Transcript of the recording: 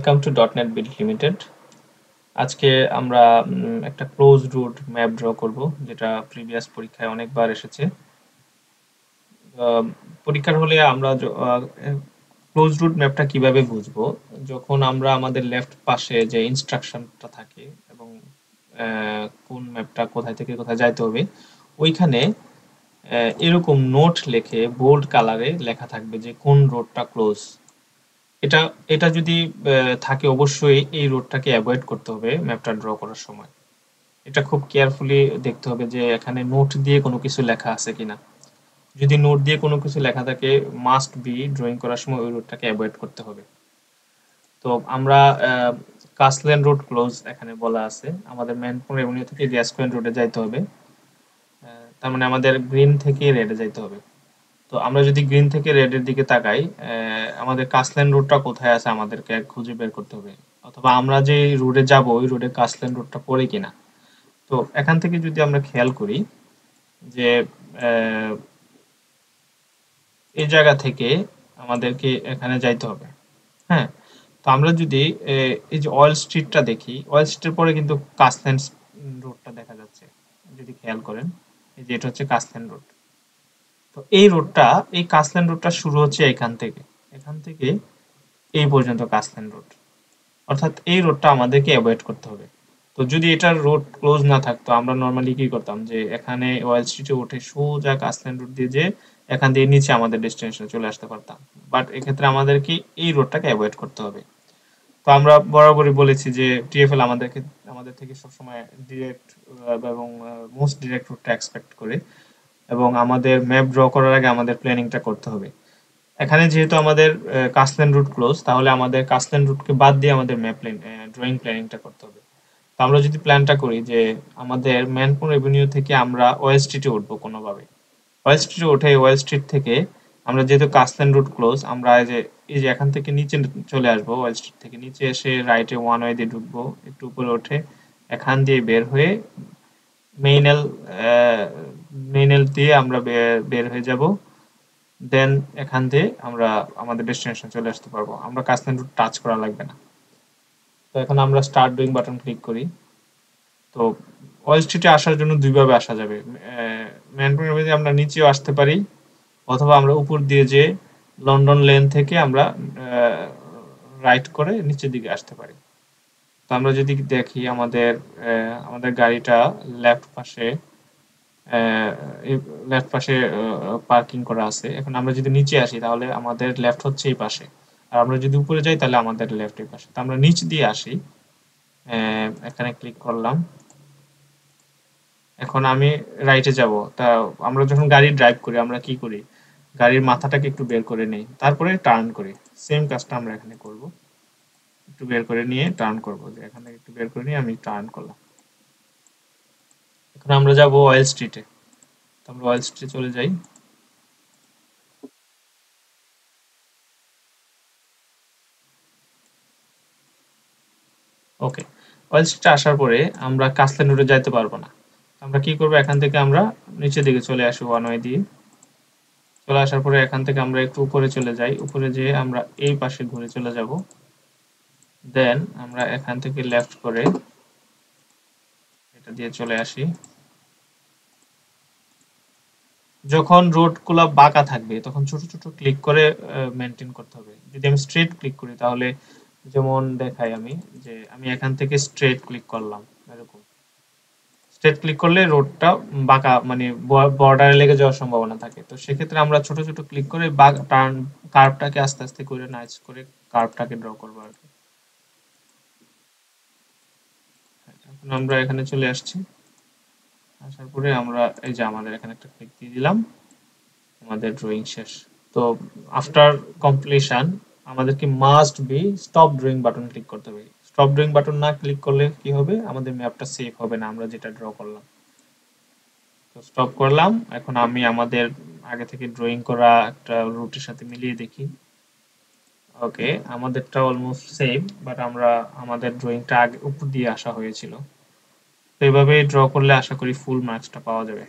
Welcome to ডটনেট build limited. আজকে আমরা একটা ক্লোজ রুট ম্যাপ ড্র করব, যেটা প্রিভিয়াস পরীক্ষায় অনেকবার এসেছে। পরীক্ষার হলে আমরা ক্লোজ রুট ম্যাপটা কিভাবে বুঝবো, যখন আমরা আমাদের লেফট পাশে যে ইনস্ট্রাকশনটা থাকে এবং কোন ম্যাপটা কোথায় থেকে কোথায় যাইতে হবে, ওইখানে এরকম নোট লিখে বোল্ড কালারে লেখা থাকবে যে কোন রোডটা ক্লোজ। এটা এটা যদি থাকে, অবশ্যই এই রোডটাকে অ্যাভয়েড করতে হবে ম্যাপটা ড্র করার সময়। এটা খুব কেয়ারফুলি দেখতে হবে যে এখানে নোট দিয়ে কোনো কিছু লেখা আছে কিনা। যদি নোট দিয়ে কোনো কিছু লেখা থাকে, মাস্ট বি ড্রয়িং করার সময় ওই রোডটাকে অ্যাভয়েড করতে হবে। তো আমরা কাসলেন রোড ক্লোজ এখানে বলা আছে, আমাদের ম্যানপুর এভিনিউ থেকে গ্যাসকোয়েন রোডে যাইতে হবে। তার মানে আমাদের গ্রিন থেকে রেডে যাইতে হবে। তো আমরা যদি গ্রিন থেকে রেডের দিকে তাকাই, আমাদের কাসলেন রোডটা কোথায় আছে আমাদেরকে খুঁজে বের করতে হবে, অথবা আমরা যে রোডে যাব ওই রোডে কাসলেন রোডটা পড়ে কিনা। তো এখান থেকে যদি আমরা খেয়াল করি যে এই জায়গা থেকে আমাদেরকে এখানে যাইতে হবে। হ্যাঁ, তো আমরা যদি এই যে অয়েল স্ট্রিটটা দেখি, অয়েল স্ট্রিটের পরে কিন্তু কাসলেন রোডটা দেখা যাচ্ছে। যদি খেয়াল করেন, এই যে এটা হচ্ছে কাসলেন রোড। তো এই রোডটা, এই কাসলেন রোডটা শুরু হচ্ছে এখান থেকে এই পর্যন্ত কাসলেন রোড। অর্থাৎ এই রোডটা আমাদেরকে অ্যাভয়েড করতে হবে। তো যদি এটার রোড ক্লোজ না থাকতো, আমরা নর্মালি কি করতাম যে এখানে ওয়াইল স্ট্রিটে উঠে সোজা কাসলেন রোড দিয়ে যে এখান দিয়ে নিচে আমাদের ডেস্টিনেশনে চলে আসতে পারতাম। বাট এক্ষেত্রে আমাদেরকে এই রোডটাকে অ্যাভয়েড করতে হবে। তো আমরা বরাবরই বলেছি যে টিএফএল আমাদের থেকে সবসময় ডিরেক্ট এবং মোস্ট ডিরেক্ট রুটটা এক্সপেক্ট করে, এবং আমাদের ম্যাপ ড্র করার আগে আমাদের প্ল্যানিংটা করতে হবে। এখানে যেহেতু আমাদের কাসলেন রুট ক্লোজ, তাহলে আমাদের কাসলেন রুটকে বাদ দিয়ে আমাদের ম্যাপ ড্রয়িং প্ল্যানিংটা করতে হবে। তো আমরা যদি প্ল্যানটা করি যে আমাদের ম্যানপুর এভিনিউ থেকে আমরা ওয়েল স্ট্রিটে উঠবো কোনোভাবে, ওয়েল স্ট্রিটে উঠে ওয়েল স্ট্রিট থেকে আমরা যেহেতু কাসলেন রুট ক্লোজ, আমরা এই যে এখান থেকে নিচে চলে আসবো, ওয়েল স্ট্রিট থেকে নিচে এসে রাইটে ওয়ান ওয়ে দিয়ে ঢুকবো, একটু উপরে উঠে এখান দিয়ে বের হয়ে মেইনেল মেইনেল দিয়ে আমরা বের হয়ে যাব। দেন এখান দিয়ে আমরা আমাদের ডেস্টিনেশন চলে আসতে পারবো, আমরা কাসলেন রুট টাচ করা লাগবে না। তো এখন আমরা স্টার্ট ডুইং বাটন ক্লিক করি। তো ওয়াল স্ট্রিটে আসার জন্য দুইভাবে আসা যাবে। ম্যানপুর এভিনিউ আমরা নিচেও আসতে পারি, অথবা আমরা উপর দিয়ে যে লন্ডন লেন থেকে আমরা রাইট করে নিচের দিকে আসতে পারি। তো আমরা যদি দেখি আমাদের গাড়িটা লেফট পাশে পার্কিং করা আছে। এখন আমরা যদি নিচে আসি তাহলে আমাদের লেফট হচ্ছে এই পাশে, আর আমরা যদি উপরে যাই তাহলে আমাদের লেফট এই পাশে। তো আমরা নিচ দিয়ে আসি, এখানে ক্লিক করলাম। এখন আমি রাইটে যাব। তা আমরা যখন গাড়ি ড্রাইভ করি আমরা কি করি, গাড়ির মাথাটাকে একটু বের করে নেই, তারপরে টার্ন করি। সেম কাজটা আমরা এখানে করব, একটু বের করে নিয়ে টার্ন করব। যে এখান থেকে একটু বের করে নিয়ে আমি টার্ন করলাম। এখন আমরা যাব অয়েল স্ট্রিটে। তো আমরা অয়েল স্ট্রিটে চলে যাই। ওকে, অয়েল স্ট্রিটে আসার পরে আমরা কাসলেন রোডে যাইতে পারবো না। আমরা কি করব, এখান থেকে আমরা নিচের দিকে চলে আসি ওয়ান ওয়ে দিয়ে। চলে আসার পরে এখান থেকে আমরা একটু উপরে চলে যাই, উপরে যেয়ে আমরা এই পাশে ঘুরে চলে যাব। দেন আমরা এখান থেকে লেফট করে এটা দিয়ে চলে আসি। যখন রোডগুলো বাঁকা থাকবে তখন ছোট ছোট ক্লিক করে মেনটেন করতে হবে। যদি আমি স্ট্রেট ক্লিক করি তাহলে, যেমন দেখাই আমি, যে আমি এখান থেকে স্ট্রেট ক্লিক করলাম, এরকম স্ট্রেট ক্লিক করলে রোডটা বাঁকা মানে বর্ডারে লেগে যাওয়ার সম্ভাবনা থাকে। তো সেক্ষেত্রে আমরা ছোট ছোট ক্লিক করে টার্ন কার্ভটাকে আস্তে আস্তে করে নাইস করে কার্ভটাকে ড্র করবো আর কি। এখন আমরা এখানে চলে আসছি, আসার পরে আমরা এই যে আমাদের এখানে একটা ক্লিক দিয়ে দিলাম, আমাদের ড্রয়িং শেষ। তো আফটার কমপ্লিশন আমাদেরকে must be stop drawing button click করতে হবে। স্টপ ড্রয়িং বাটন না ক্লিক করলে কি হবে, আমাদের ম্যাপটা সেভ হবে না আমরা যেটা ড্র করলাম। তো স্টপ করলাম। এখন আমি আমাদের আগে থেকে ড্রয়িং করা একটা রুটের সাথে মিলিয়ে দেখি। ওকে, আমাদেরটা অলমোস্ট সেম, বাট আমাদের ড্রয়িংটা আগে উপর দিয়ে আসা হয়েছিল। তো এইভাবে ড্র করলে আশা করি ফুল মার্কসটা পাওয়া যাবে।